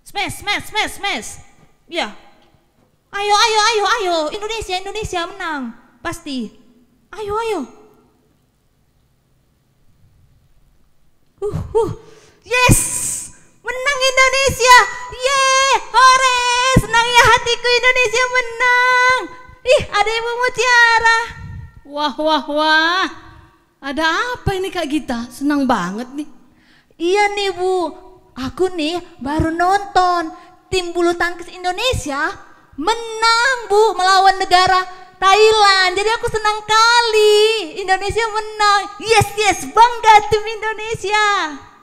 Smash, smash, smash, smash. Ya. Ayo. Indonesia menang. Pasti. Ayo. Yes. Menang Indonesia. Yeay, hore. Senang ya hatiku, Indonesia menang. Ih, ada Ibu Mutiara. Wah. Ada apa ini Kak Gita? Senang banget nih. Iya nih Bu, aku nih baru nonton tim bulu tangkis Indonesia menang Bu melawan negara Thailand. Jadi aku senang kali Indonesia menang. Yes, bangga tim Indonesia.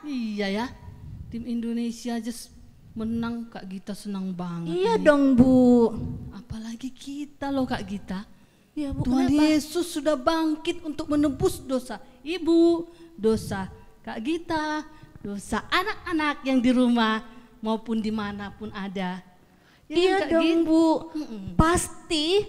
Iya ya, tim Indonesia aja menang Kak Gita senang banget. Iya ini. dong Bu. Apalagi kita loh Kak Gita. Iya Bu, Tuhan kenapa? Yesus sudah bangkit untuk menebus dosa ibu, dosa Kak Gita, dosa anak-anak yang di rumah maupun dimanapun ada. Ya Iya Kak dong Gita? Bu. Pasti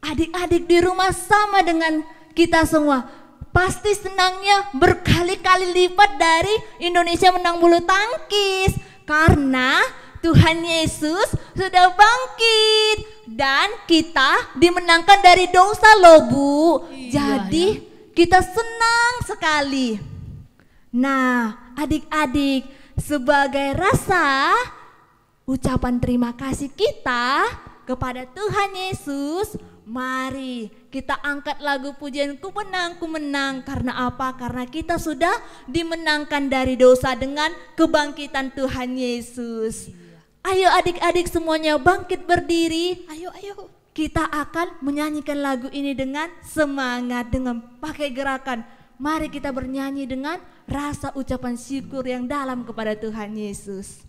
adik-adik di rumah sama dengan kita semua. Pasti senangnya berkali-kali lipat dari Indonesia menang bulu tangkis. Karena Tuhan Yesus sudah bangkit dan kita dimenangkan dari dosa loh Bu. Iya, Jadi kita senang sekali. Nah, adik-adik, sebagai rasa ucapan terima kasih kita kepada Tuhan Yesus, mari kita angkat lagu pujian Ku menang. Karena apa? Karena kita sudah dimenangkan dari dosa dengan kebangkitan Tuhan Yesus. Ayo adik-adik semuanya bangkit berdiri. Ayo. Kita akan menyanyikan lagu ini dengan semangat, dengan pakai gerakan. Mari kita bernyanyi dengan rasa ucapan syukur yang dalam kepada Tuhan Yesus.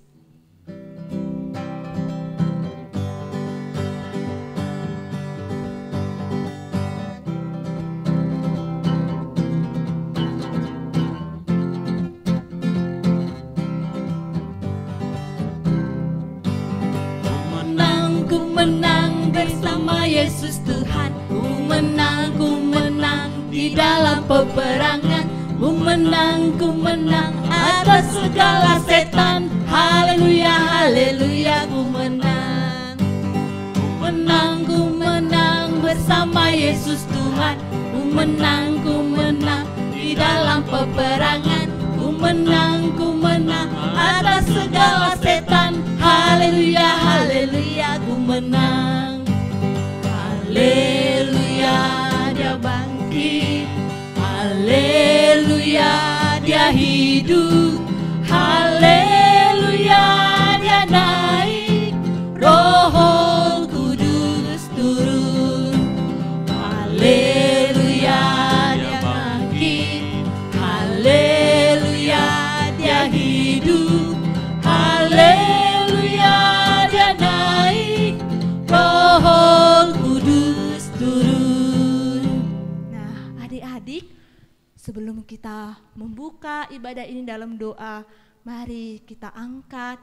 Ku menang bersama Yesus Tuhan. Ku menang di dalam peperangan. Ku menang atas segala setan. Haleluya, ku menang. Ku menang bersama Yesus Tuhan. Ku menang di dalam peperangan. Ku menang atas segala setan. Haleluya, ku menang. Haleluya, dia bangkit. Haleluya, dia hidup. Haleluya, dia naik. Roh Kudus turun. Haleluya, dia bangkit. Haleluya, dia hidup. Haleluya, dia naik. Roh Kudus turun. Nah, adik-adik, sebelum kita membuka ibadah ini dalam doa, mari kita angkat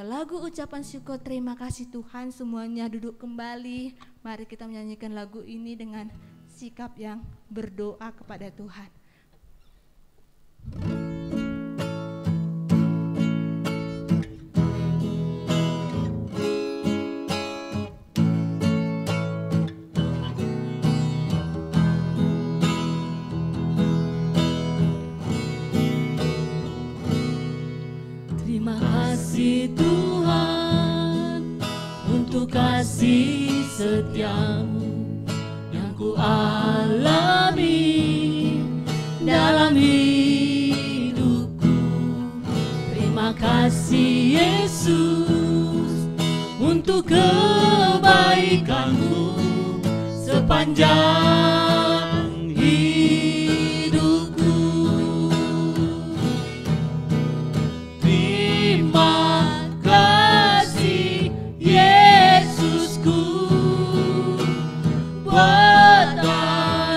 lagu ucapan syukur terima kasih Tuhan. Semuanya duduk kembali. Mari kita menyanyikan lagu ini dengan sikap yang berdoa kepada Tuhan. Terima kasih Tuhan untuk kasih setiamu yang ku alami dalam hidupku. Terima kasih Yesus untuk kebaikanmu sepanjang hidupku. Terima kasih Yesusku buat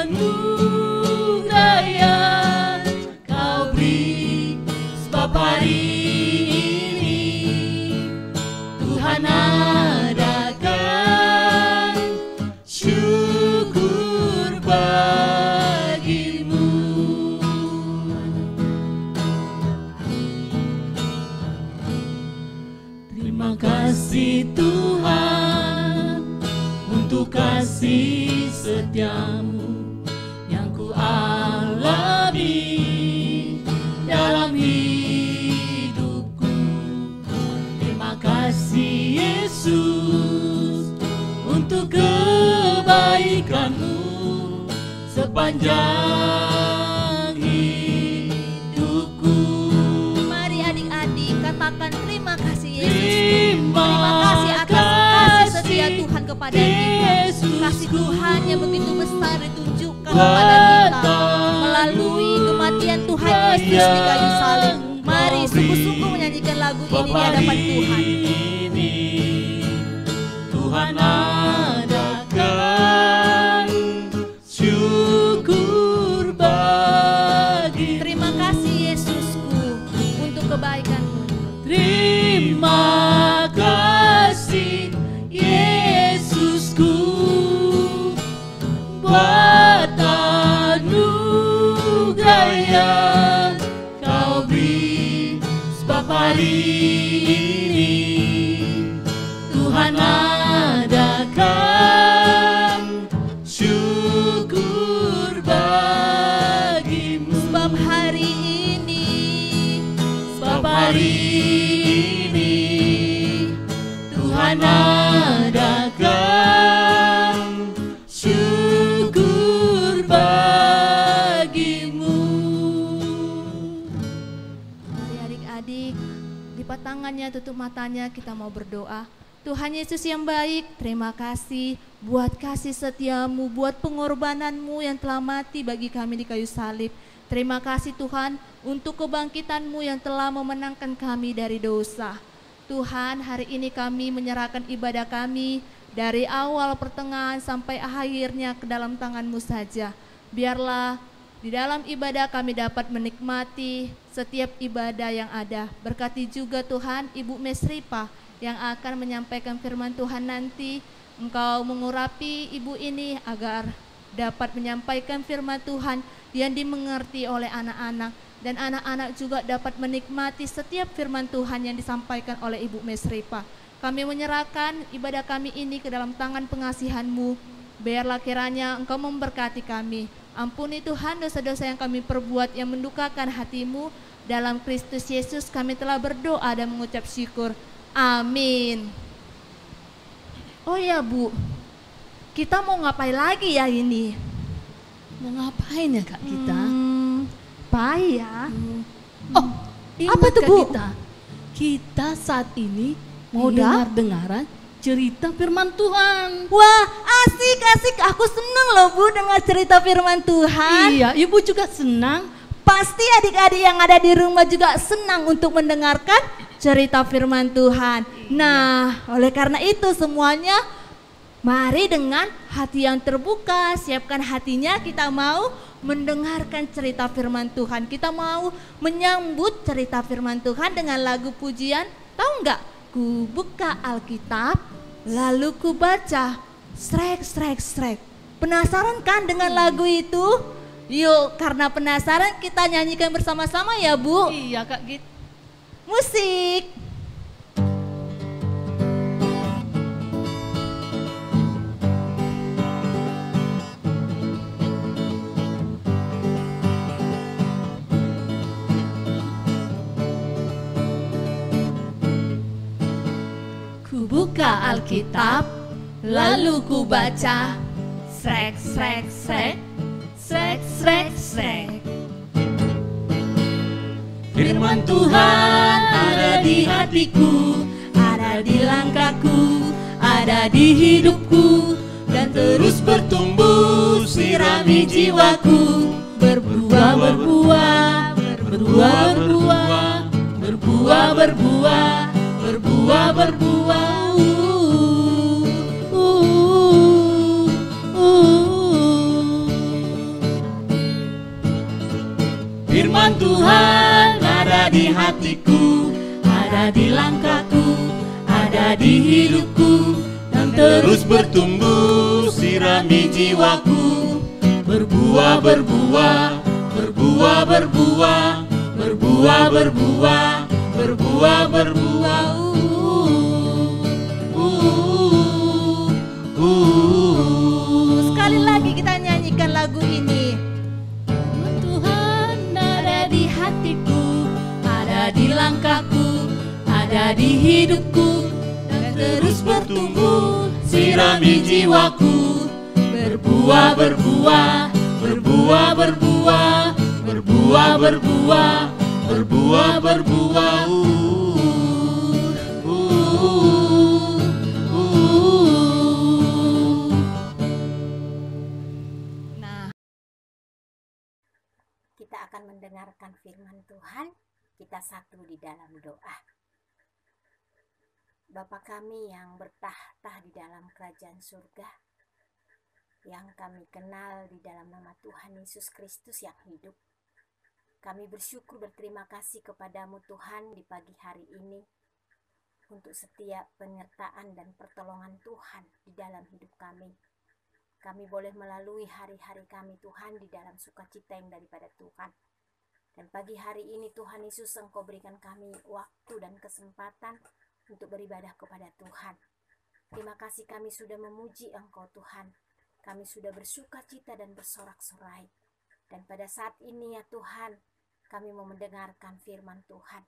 anugerah yang kau beri, sebab hari ini Tuhan adakan syukur sepanjang hidupku. Mari adik-adik katakan terima kasih Yesus. Terima kasih atas kasih setia kasih Tuhan kepada kita. Yesus. Kasih Tuhan yang begitu besar ditunjukkan kepada kita melalui kematian Tuhan Yesus di kayu salib. Mari sungguh-sungguh menyanyikan lagu ini di hadapan Tuhan. Tuhan adakan syukur bagi. Terima kasih Yesusku untuk kebaikan-Mu. Terima kasih Yesusku buat anugerah yang Kau beri. Sebab hari ini Tuhan adakan syukur bagimu. Sebab hari ini Tuhan adakan syukur bagimu. Mari adik-adik, lipat tangannya, tutup matanya, kita mau berdoa. Tuhan Yesus yang baik, terima kasih buat kasih setiamu, buat pengorbananmu yang telah mati bagi kami di kayu salib. Terima kasih Tuhan untuk kebangkitanmu yang telah memenangkan kami dari dosa. Tuhan, hari ini kami menyerahkan ibadah kami dari awal pertengahan sampai akhirnya ke dalam tangan-Mu saja. Biarlah di dalam ibadah kami dapat menikmati setiap ibadah yang ada. Berkati juga Tuhan Ibu Mesripa yang akan menyampaikan firman Tuhan nanti. Engkau mengurapi ibu ini agar dapat menyampaikan firman Tuhan yang dimengerti oleh anak-anak. Dan anak-anak juga dapat menikmati setiap firman Tuhan yang disampaikan oleh Ibu Mesripa. Kami menyerahkan ibadah kami ini ke dalam tangan pengasihan-Mu. Biarlah kiranya Engkau memberkati kami. Ampuni Tuhan dosa-dosa yang kami perbuat yang mendukakan hati-Mu. Dalam Kristus Yesus kami telah berdoa dan mengucap syukur. Amin. Oh ya Bu, kita mau ngapain lagi ya ini? Mau ngapain ya Kak kita? Apa ya? Oh, apa tuh, Kak Bu? Kita saat ini mau Iya? dengar-dengaran cerita firman Tuhan. Wah, asik. Aku seneng loh Bu dengar cerita firman Tuhan. Iya, Ibu juga senang. Pasti adik-adik yang ada di rumah juga senang untuk mendengarkan cerita firman Tuhan. Nah, oleh karena itu semuanya mari dengan hati yang terbuka, siapkan hatinya, kita mau mendengarkan cerita firman Tuhan. Kita mau menyambut cerita firman Tuhan dengan lagu pujian. Tahu nggak? Ku buka Alkitab, lalu ku baca, srek. Penasaran kan dengan lagu itu? Yuk, karena penasaran kita nyanyikan bersama-sama ya Bu. Iya Kak Git. Musik. Ku buka Alkitab, Lalu ku baca, srek. Firman Tuhan ada di hatiku, ada di langkahku, ada di hidupku, dan terus bertumbuh sirami jiwaku. berbuah, Firman Tuhan ada di hatiku, ada di langkahku, ada di hidupku, dan terus bertumbuh sirami jiwaku. Berbuah, Sekali lagi kita nyanyikan lagu ini. Tuhan ada di hatiku, ada di langkahku, ada di hidupku, dan terus bertumbuh sirami jiwaku. Berbuah, berbuah, berbuah, berbuah, berbuah, berbuah, berbuah. Kita akan mendengarkan firman Tuhan. Kita satu di dalam doa. Bapa kami yang bertahta di dalam kerajaan surga, yang kami kenal di dalam nama Tuhan Yesus Kristus yang hidup, kami bersyukur berterima kasih kepadamu Tuhan di pagi hari ini untuk setiap penyertaan dan pertolongan Tuhan di dalam hidup kami. Kami boleh melalui hari-hari kami Tuhan di dalam sukacita yang daripada Tuhan. Dan pagi hari ini Tuhan Yesus, Engkau berikan kami waktu dan kesempatan untuk beribadah kepada Tuhan. Terima kasih kami sudah memuji Engkau Tuhan. Kami sudah bersukacita dan bersorak-sorai. Dan pada saat ini ya Tuhan, kami mau mendengarkan firman Tuhan.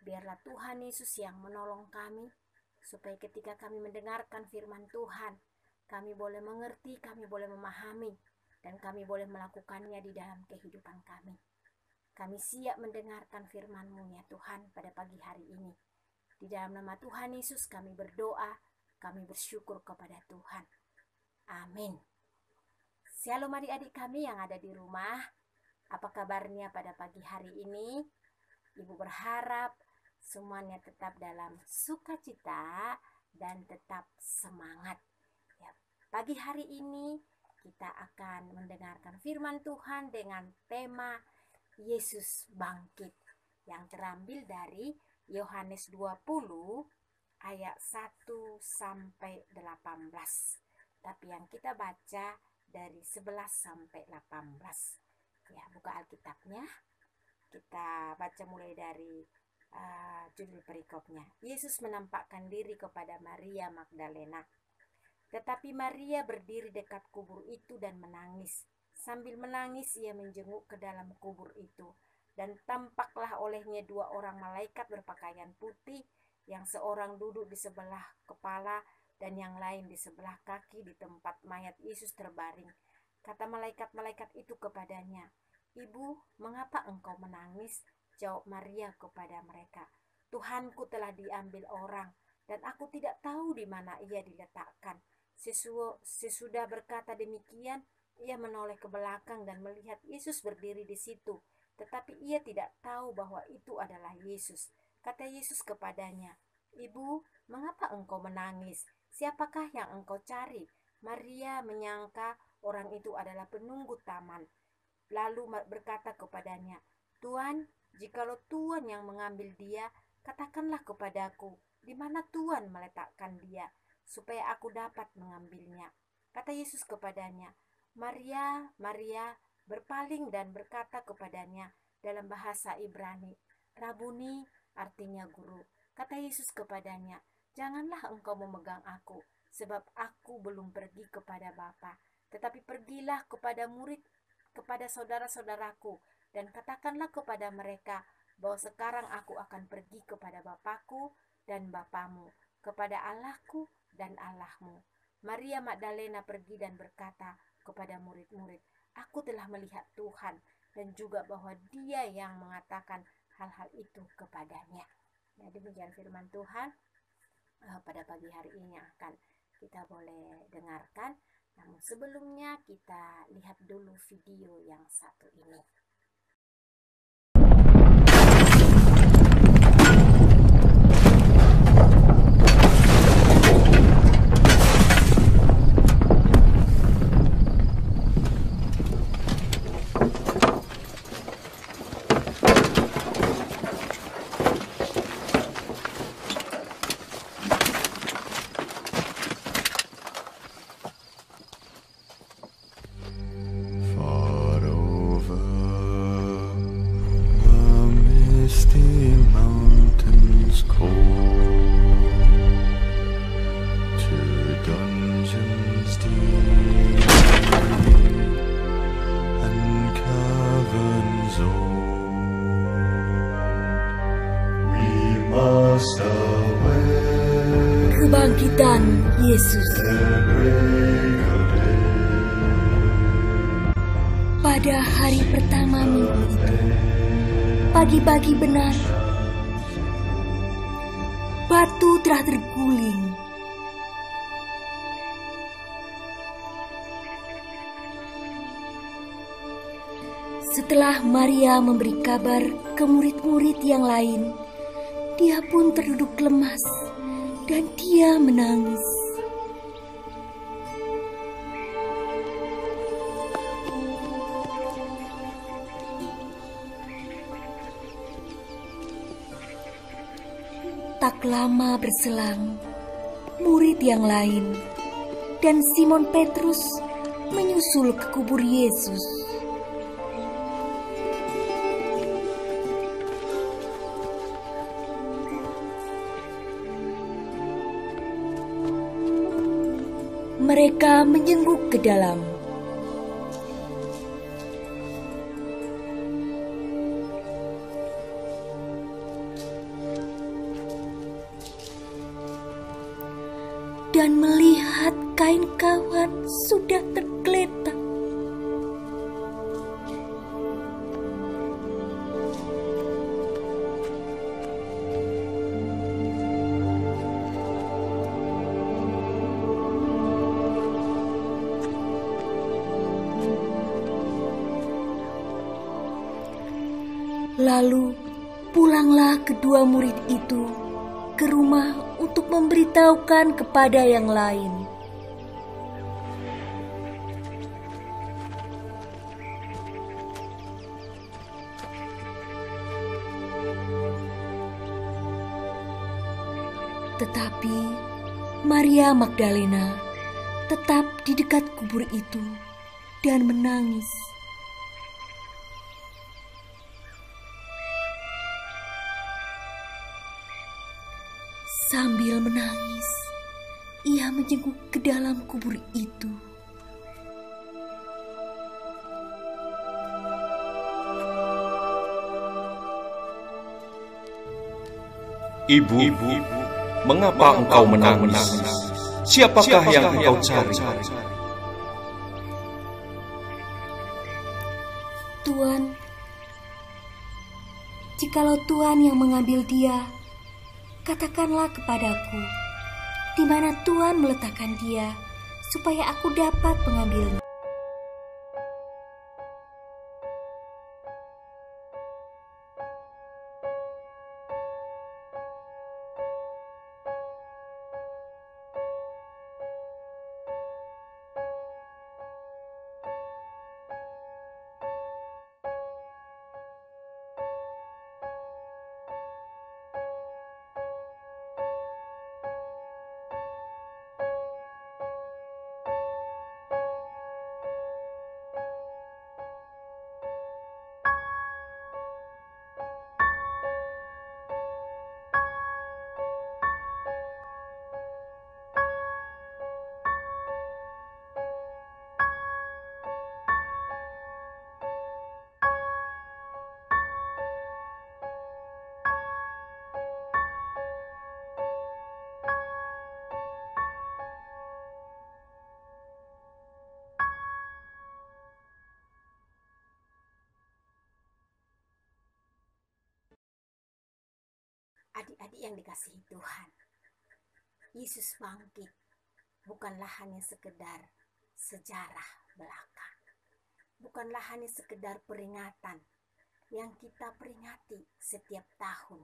Biarlah Tuhan Yesus yang menolong kami, supaya ketika kami mendengarkan firman Tuhan, kami boleh mengerti, kami boleh memahami, dan kami boleh melakukannya di dalam kehidupan kami. Kami siap mendengarkan firman-Mu ya Tuhan pada pagi hari ini. Di dalam nama Tuhan Yesus kami berdoa, kami bersyukur kepada Tuhan. Amin. Shalom adik-adik kami yang ada di rumah. Apa kabarnya pada pagi hari ini? Ibu berharap semuanya tetap dalam sukacita dan tetap semangat. Ya, pagi hari ini kita akan mendengarkan firman Tuhan dengan tema Yesus bangkit yang terambil dari Yohanes 20 ayat 1 sampai 18. Tapi yang kita baca dari 11 sampai 18. Ya, buka Alkitabnya. Kita baca mulai dari judul perikopnya. Yesus menampakkan diri kepada Maria Magdalena. Tetapi Maria berdiri dekat kubur itu dan menangis. Sambil menangis ia menjenguk ke dalam kubur itu. Dan tampaklah olehnya dua orang malaikat berpakaian putih, yang seorang duduk di sebelah kepala dan yang lain di sebelah kaki di tempat mayat Yesus terbaring. Kata malaikat-malaikat itu kepadanya, "Ibu, mengapa engkau menangis?" Jawab Maria kepada mereka, "Tuhanku telah diambil orang, dan aku tidak tahu di mana ia diletakkan." Sesudah berkata demikian, ia menoleh ke belakang dan melihat Yesus berdiri di situ. Tetapi ia tidak tahu bahwa itu adalah Yesus. Kata Yesus kepadanya, "Ibu, mengapa engkau menangis? Siapakah yang engkau cari?" Maria menyangka orang itu adalah penunggu taman. Lalu berkata kepadanya, "Tuan, jikalau Tuan yang mengambil dia, katakanlah kepadaku, di mana Tuan meletakkan dia, supaya aku dapat mengambilnya." Kata Yesus kepadanya, "Maria, Maria." Berpaling dan berkata kepadanya dalam bahasa Ibrani, "Rabuni," artinya guru. Kata Yesus kepadanya, "Janganlah engkau memegang aku, sebab aku belum pergi kepada Bapa. Tetapi pergilah kepada saudara-saudaraku, dan katakanlah kepada mereka bahwa sekarang aku akan pergi kepada Bapakku dan Bapamu, kepada Allahku dan Allahmu." Maria Magdalena pergi dan berkata kepada murid-murid, "Aku telah melihat Tuhan," dan juga bahwa Dia yang mengatakan hal-hal itu kepadanya. Ya, demikian firman Tuhan pada pagi hari ini yang akan kita boleh dengarkan. Namun sebelumnya kita lihat dulu video yang satu ini. Kebangkitan Yesus. Pada hari pertama minggu itu, pagi-pagi benar, batu telah terguling. Setelah Maria memberi kabar ke murid-murid yang lain, dia pun terduduk lemas dan dia menangis. Tak lama berselang, murid yang lain dan Simon Petrus menyusul ke kubur Yesus. Mereka menjenguk ke dalam. Dan melihat kain kafan sudah tergeletak. Lalu pulanglah kedua murid itu ke rumah untuk memberitahukan kepada yang lain. Tetapi Maria Magdalena tetap di dekat kubur itu dan menangis. Sambil menangis, ia menjenguk ke dalam kubur itu. Ibu, mengapa engkau menangis? Siapakah yang engkau cari? Tuan, jikalau Tuan yang mengambil dia, katakanlah kepadaku, di mana Tuhan meletakkan dia, supaya aku dapat mengambilnya. Adik-adik yang dikasihi Tuhan, Yesus bangkit bukanlah hanya sekedar sejarah belaka, bukanlah hanya sekedar peringatan yang kita peringati setiap tahun,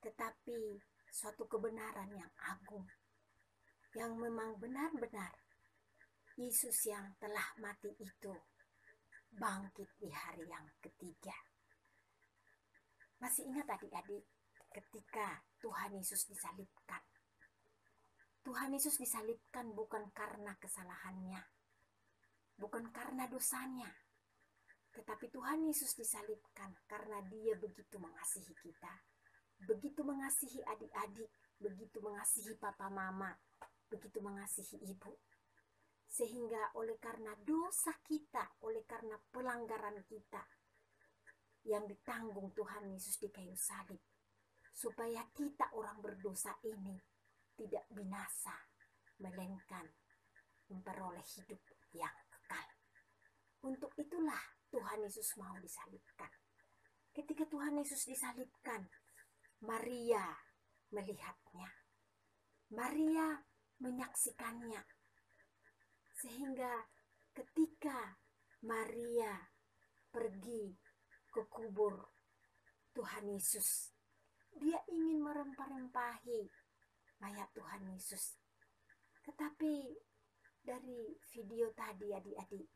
tetapi suatu kebenaran yang agung, yang memang benar-benar Yesus yang telah mati itu bangkit di hari yang ketiga. Masih ingat adik-adik ketika Tuhan Yesus disalibkan? Tuhan Yesus disalibkan bukan karena kesalahannya, bukan karena dosanya, tetapi Tuhan Yesus disalibkan karena Dia begitu mengasihi kita, begitu mengasihi adik-adik, begitu mengasihi papa mama, begitu mengasihi ibu. Sehingga oleh karena dosa kita, oleh karena pelanggaran kita, yang ditanggung Tuhan Yesus di kayu salib, supaya kita orang berdosa ini tidak binasa, melainkan memperoleh hidup yang kekal. Untuk itulah Tuhan Yesus mau disalibkan. Ketika Tuhan Yesus disalibkan, Maria melihatnya. Maria menyaksikannya. Sehingga ketika Maria pergi ke kubur Tuhan Yesus, dia ingin merempah-rempahi mayat Tuhan Yesus. Tetapi dari video tadi adik-adik,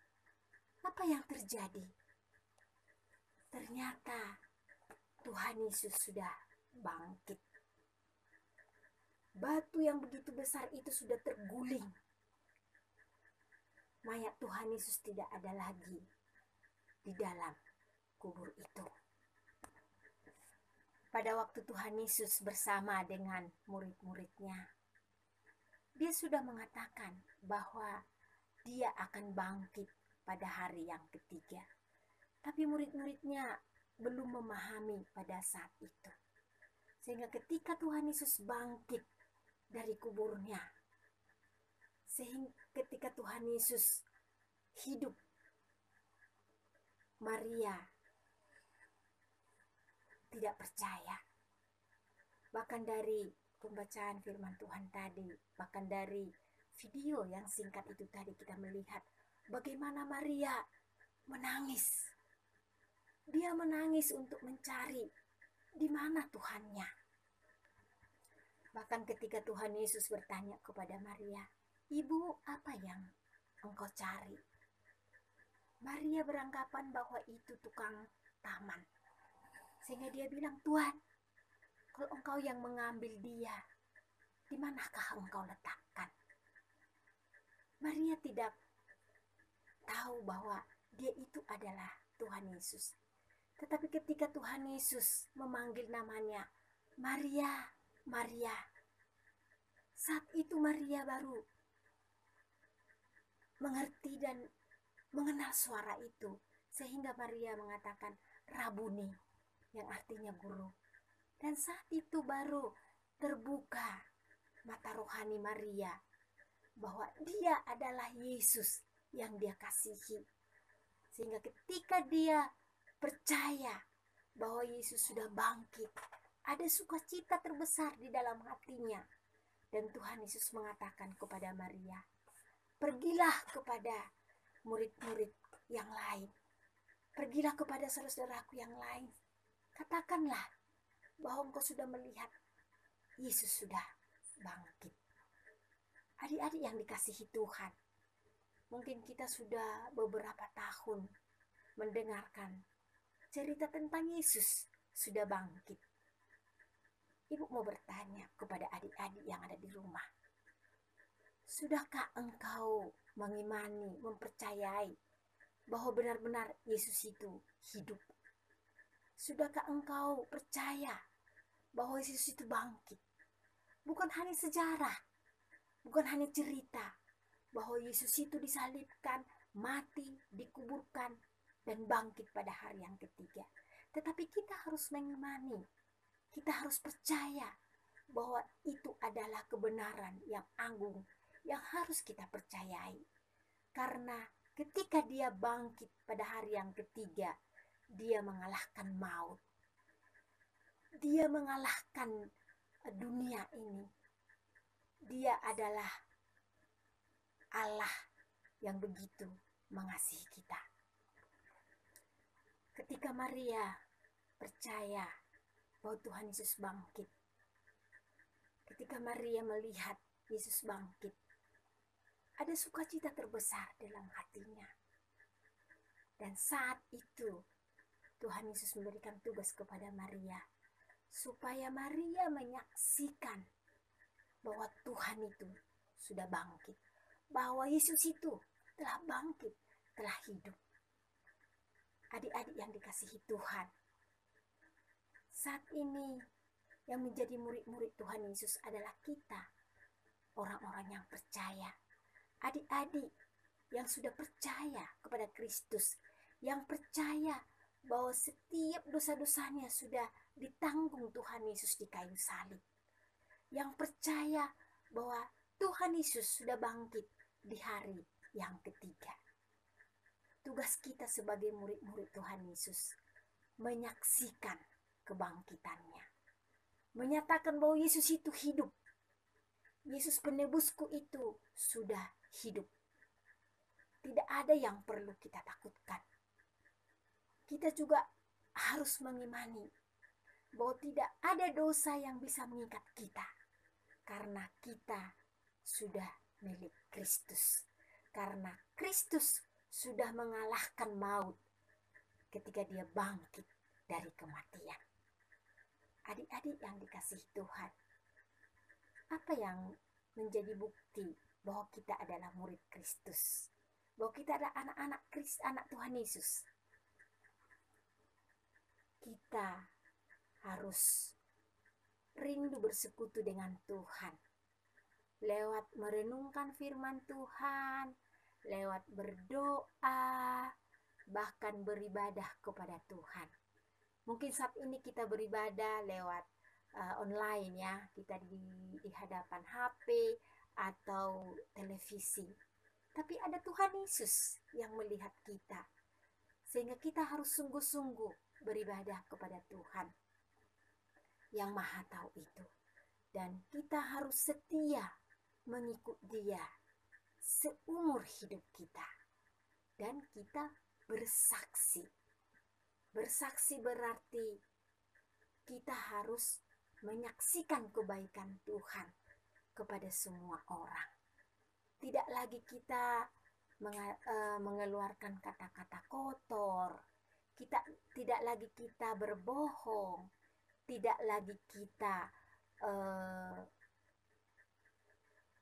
apa yang terjadi? Ternyata Tuhan Yesus sudah bangkit. Batu yang begitu besar itu sudah terguling. Mayat Tuhan Yesus tidak ada lagi di dalam kubur itu. Pada waktu Tuhan Yesus bersama dengan murid-muridnya, dia sudah mengatakan bahwa dia akan bangkit pada hari yang ketiga. Tapi murid-muridnya belum memahami pada saat itu. Sehingga ketika Tuhan Yesus bangkit dari kuburnya, sehingga ketika Tuhan Yesus hidup, Maria tidak percaya. Bahkan dari pembacaan firman Tuhan tadi, bahkan dari video yang singkat itu tadi, kita melihat bagaimana Maria menangis. Dia menangis untuk mencari di mana Tuhannya. Bahkan ketika Tuhan Yesus bertanya kepada Maria, "Ibu, apa yang engkau cari?" Maria beranggapan bahwa itu tukang taman. Sehingga dia bilang, "Tuhan, kalau engkau yang mengambil dia, di manakah engkau letakkan?" Maria tidak tahu bahwa dia itu adalah Tuhan Yesus. Tetapi ketika Tuhan Yesus memanggil namanya, "Maria, Maria," saat itu Maria baru mengerti dan mengenal suara itu. Sehingga Maria mengatakan, "Rabuni," yang artinya guru. Dan saat itu baru terbuka mata rohani Maria bahwa dia adalah Yesus yang dia kasihi. Sehingga ketika dia percaya bahwa Yesus sudah bangkit, ada sukacita terbesar di dalam hatinya. Dan Tuhan Yesus mengatakan kepada Maria, "Pergilah kepada murid-murid yang lain. Pergilah kepada saudara-saudaraku yang lain. Katakanlah bahwa engkau sudah melihat Yesus sudah bangkit." Adik-adik yang dikasihi Tuhan, mungkin kita sudah beberapa tahun mendengarkan cerita tentang Yesus sudah bangkit. Ibu mau bertanya kepada adik-adik yang ada di rumah, sudahkah engkau mengimani, mempercayai bahwa benar-benar Yesus itu hidup? Sudahkah engkau percaya bahwa Yesus itu bangkit? Bukan hanya sejarah, bukan hanya cerita bahwa Yesus itu disalibkan, mati, dikuburkan, dan bangkit pada hari yang ketiga. Tetapi kita harus mengimani, kita harus percaya bahwa itu adalah kebenaran yang agung yang harus kita percayai. Karena ketika dia bangkit pada hari yang ketiga, dia mengalahkan maut. Dia mengalahkan dunia ini. Dia adalah Allah yang begitu mengasihi kita. Ketika Maria percaya bahwa Tuhan Yesus bangkit, ketika Maria melihat Yesus bangkit, ada sukacita terbesar dalam hatinya. Dan saat itu Tuhan Yesus memberikan tugas kepada Maria, supaya Maria menyaksikan bahwa Tuhan itu sudah bangkit, bahwa Yesus itu telah bangkit, telah hidup. Adik-adik yang dikasihi Tuhan, saat ini yang menjadi murid-murid Tuhan Yesus adalah kita, orang-orang yang percaya. Adik-adik yang sudah percaya kepada Kristus, yang percaya bahwa setiap dosa-dosanya sudah ditanggung Tuhan Yesus di kayu salib, yang percaya bahwa Tuhan Yesus sudah bangkit di hari yang ketiga. tugas kita sebagai murid-murid Tuhan Yesus menyaksikan kebangkitannya. Menyatakan bahwa Yesus itu hidup. Yesus penebusku itu sudah hidup. Tidak ada yang perlu kita takutkan. Kita juga harus mengimani bahwa tidak ada dosa yang bisa mengikat kita. Karena kita sudah milik Kristus. Karena Kristus sudah mengalahkan maut ketika dia bangkit dari kematian. Adik-adik yang dikasihi Tuhan, apa yang menjadi bukti bahwa kita adalah murid Kristus? Bahwa kita adalah anak-anak Kristus, anak Tuhan Yesus. Kita harus rindu bersekutu dengan Tuhan. Lewat merenungkan firman Tuhan, lewat berdoa, bahkan beribadah kepada Tuhan. Mungkin saat ini kita beribadah lewat online ya, kita di hadapan HP atau televisi. Tapi ada Tuhan Yesus yang melihat kita. Sehingga kita harus sungguh-sungguh beribadah kepada Tuhan yang Maha Tahu itu. Dan kita harus setia mengikut Dia seumur hidup kita. Dan kita bersaksi. Bersaksi berarti kita harus menyaksikan kebaikan Tuhan kepada semua orang. Tidak lagi kita mengeluarkan kata-kata kotor. Tidak lagi kita berbohong. Tidak lagi kita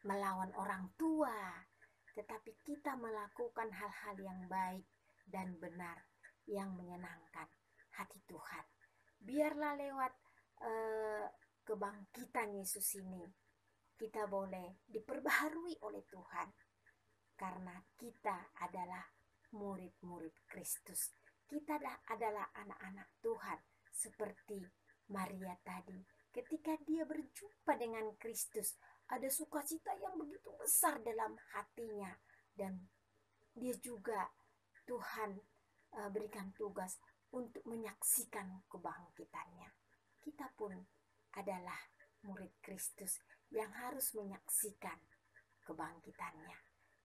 melawan orang tua. Tetapi kita melakukan hal-hal yang baik dan benar yang menyenangkan hati Tuhan. Biarlah lewat kebangkitan Yesus ini kita boleh diperbaharui oleh Tuhan, karena kita adalah murid-murid Kristus. Kita adalah anak-anak Tuhan, seperti Maria tadi. Ketika dia berjumpa dengan Kristus, ada sukacita yang begitu besar dalam hatinya, dan dia juga Tuhan berikan tugas untuk menyaksikan kebangkitannya. Kita pun adalah murid Kristus yang harus menyaksikan kebangkitannya.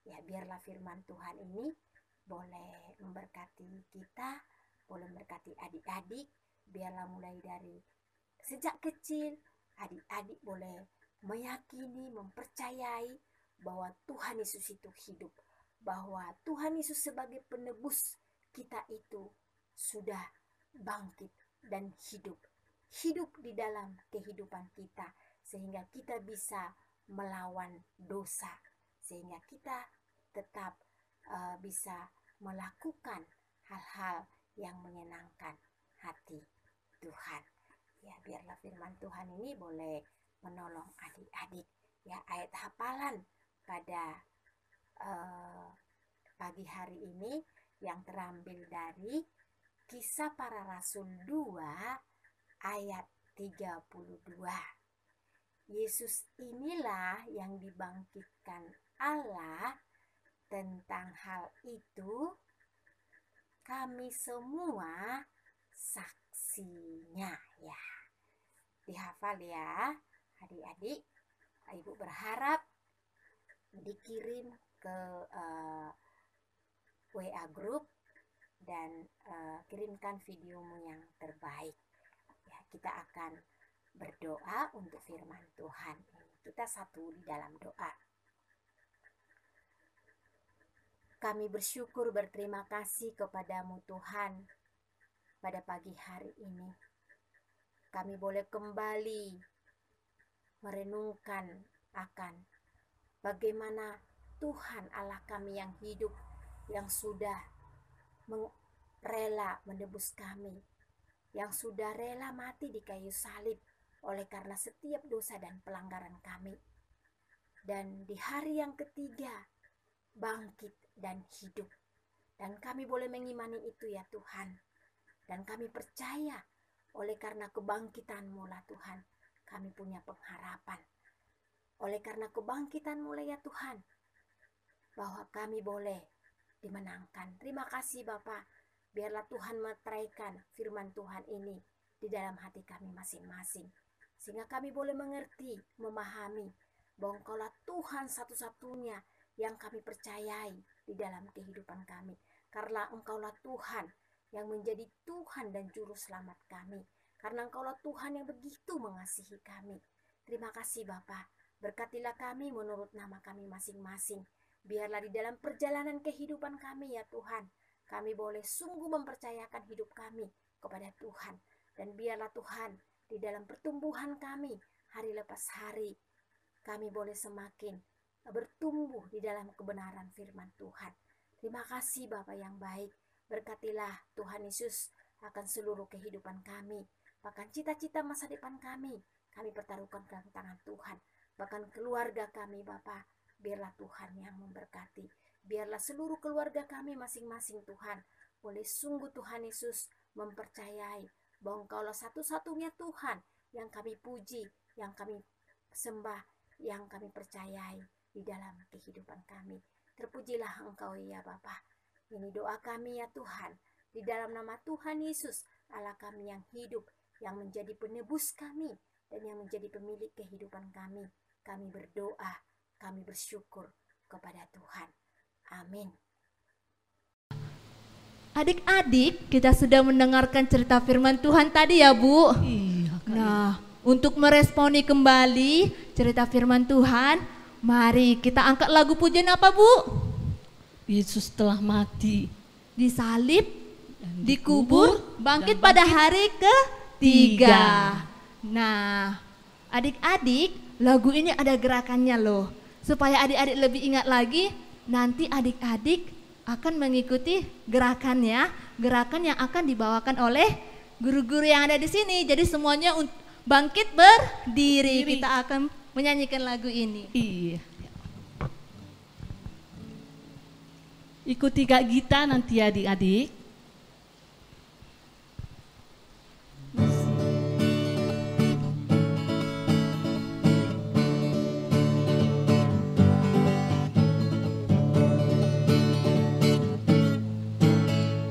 Ya, biarlah firman Tuhan ini boleh memberkati kita, boleh memberkati adik-adik. Biarlah mulai dari sejak kecil, adik-adik boleh meyakini, mempercayai bahwa Tuhan Yesus itu hidup. Bahwa Tuhan Yesus sebagai penebus kita itu sudah bangkit dan hidup. Hidup di dalam kehidupan kita, sehingga kita bisa melawan dosa, sehingga kita tetap bisa melakukan hal-hal yang menyenangkan hati Tuhan. Ya, biarlah firman Tuhan ini boleh menolong adik-adik. Ya, ayat hafalan pada pagi hari ini yang terambil dari Kisah Para Rasul 2 ayat 32. Yesus inilah yang dibangkitkan Allah. Tentang hal itu kami semua saksinya. Ya, dihafal ya adik-adik. Ibu berharap dikirim ke WA group dan kirimkan videomu yang terbaik. Ya, kita akan berdoa untuk firman Tuhan. Kita satu di dalam doa. Kami bersyukur, berterima kasih kepadamu Tuhan pada pagi hari ini. Kami boleh kembali merenungkan akan bagaimana Tuhan Allah kami yang hidup, yang sudah rela menebus kami, yang sudah rela mati di kayu salib oleh karena setiap dosa dan pelanggaran kami. Dan di hari yang ketiga bangkit dan hidup. Dan kami boleh mengimani itu ya Tuhan. Dan kami percaya oleh karena kebangkitan-Mu lah Tuhan, kami punya pengharapan. Oleh karena kebangkitan-Mu lah ya Tuhan, bahwa kami boleh dimenangkan. Terima kasih Bapa. Biarlah Tuhan meteraikan firman Tuhan ini di dalam hati kami masing-masing. Sehingga kami boleh mengerti, memahami bahwa Engkaulah Tuhan satu-satunya yang kami percayai di dalam kehidupan kami. Karena Engkaulah Tuhan yang menjadi Tuhan dan Juru Selamat kami. Karena Engkaulah Tuhan yang begitu mengasihi kami. Terima kasih Bapa. Berkatilah kami menurut nama kami masing-masing. Biarlah di dalam perjalanan kehidupan kami ya Tuhan, kami boleh sungguh mempercayakan hidup kami kepada Tuhan. Dan biarlah Tuhan, di dalam pertumbuhan kami, hari lepas hari, kami boleh semakin bertumbuh di dalam kebenaran firman Tuhan. Terima kasih Bapa yang baik. Berkatilah Tuhan Yesus akan seluruh kehidupan kami. Bahkan cita-cita masa depan kami pertaruhkan ke tangan Tuhan. Bahkan keluarga kami Bapa, biarlah Tuhan yang memberkati. Biarlah seluruh keluarga kami masing-masing Tuhan, boleh sungguh Tuhan Yesus mempercayai bahwa Engkaulah satu-satunya Tuhan yang kami puji, yang kami sembah, yang kami percayai di dalam kehidupan kami. Terpujilah Engkau ya Bapa. Ini doa kami ya Tuhan, di dalam nama Tuhan Yesus, Allah kami yang hidup, yang menjadi penebus kami, dan yang menjadi pemilik kehidupan kami. Kami berdoa, kami bersyukur kepada Tuhan. Amin. Adik-adik, kita sudah mendengarkan cerita firman Tuhan tadi ya Bu. Iya, Nah, untuk meresponi kembali cerita firman Tuhan, mari kita angkat lagu pujian apa Bu? Yesus telah mati, Disalib, dikubur, bangkit pada hari ketiga. Nah, adik-adik, lagu ini ada gerakannya loh. Supaya adik-adik lebih ingat lagi, nanti adik-adik akan mengikuti gerakannya, gerakan yang akan dibawakan oleh guru-guru yang ada di sini. Jadi semuanya bangkit berdiri. Kita akan menyanyikan lagu ini. iya. Ikuti Kak Gita nanti adik-adik.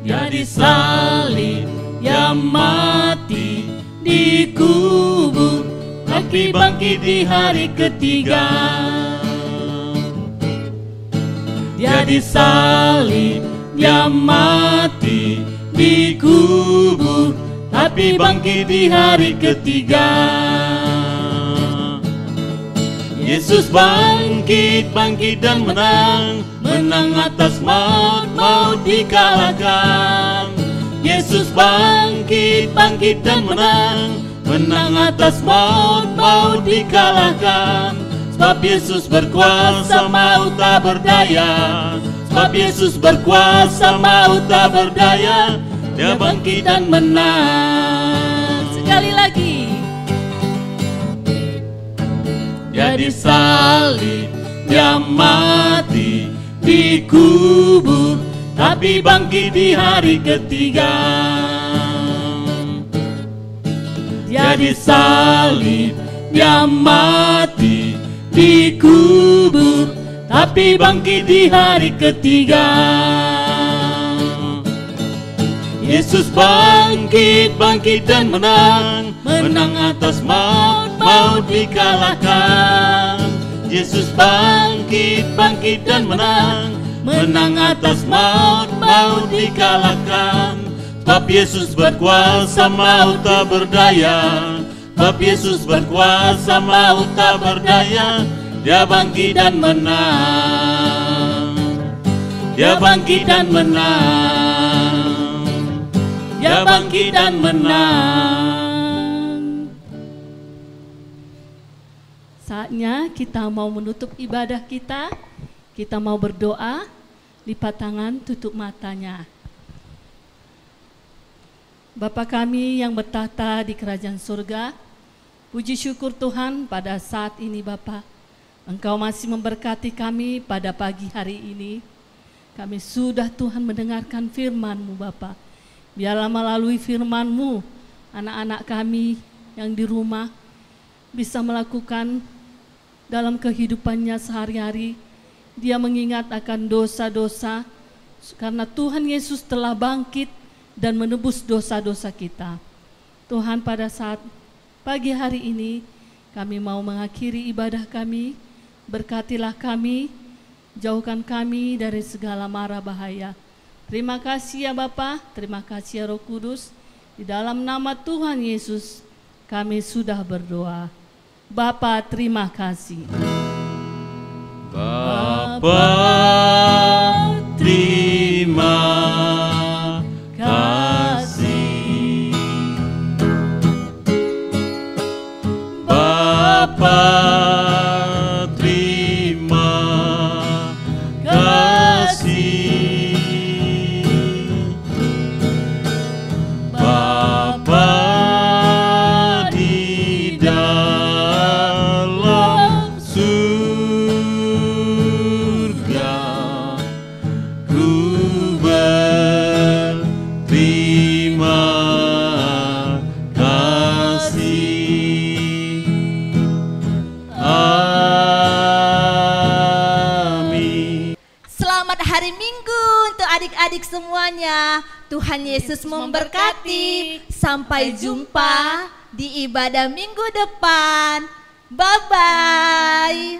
Dia disalib, dia mati, dikubur, tapi bangkit di hari ketiga. Dia disalib, dia mati, dikubur, tapi bangkit di hari ketiga. Yesus bangkit, bangkit dan menang, menang atas maut, maut dikalahkan. Yesus bangkit, bangkit dan menang, menang atas maut, maut dikalahkan. Sebab Yesus berkuasa, maut tak berdaya. Sebab Yesus berkuasa, maut tak berdaya. Dia bangkit dan menang. Sekali lagi. Dia disalib, dia mati, dikubur, tapi bangkit di hari ketiga. Dia disalib, dia mati, dikubur, tapi bangkit di hari ketiga. Yesus bangkit, bangkit dan menang, menang atas maut, maut dikalahkan. Yesus bangkit, bangkit dan menang, menang atas maut, maut dikalahkan. Sebab Yesus berkuasa, maut tak berdaya. Sebab Yesus berkuasa, maut tak berdaya. Dia bangkit dan menang. Dia bangkit dan menang. Dia bangkit dan menang. Saatnya kita mau menutup ibadah kita. Kita mau berdoa, lipat tangan, tutup matanya. Bapa kami yang bertahta di kerajaan surga, puji syukur Tuhan pada saat ini Bapa. Engkau masih memberkati kami pada pagi hari ini. Kami sudah Tuhan mendengarkan firman-Mu Bapa. Biarlah melalui firman-Mu, anak-anak kami yang di rumah bisa melakukan dalam kehidupannya sehari-hari. Dia mengingat akan dosa-dosa karena Tuhan Yesus telah bangkit dan menebus dosa-dosa kita. Tuhan, pada saat pagi hari ini kami mau mengakhiri ibadah kami. Berkatilah kami, jauhkan kami dari segala mara bahaya. Terima kasih ya Bapa, terima kasih ya Roh Kudus. Di dalam nama Tuhan Yesus kami sudah berdoa. Bapa, terima kasih. Bapa, terima kasih. Bapa, terima kasih. Bapa di dalam surga, ku berterima kasih. Amin. Selamat hari Minggu untuk adik-adik semuanya. Tuhan Yesus memberkati. Sampai jumpa di ibadah minggu depan. Bye-bye.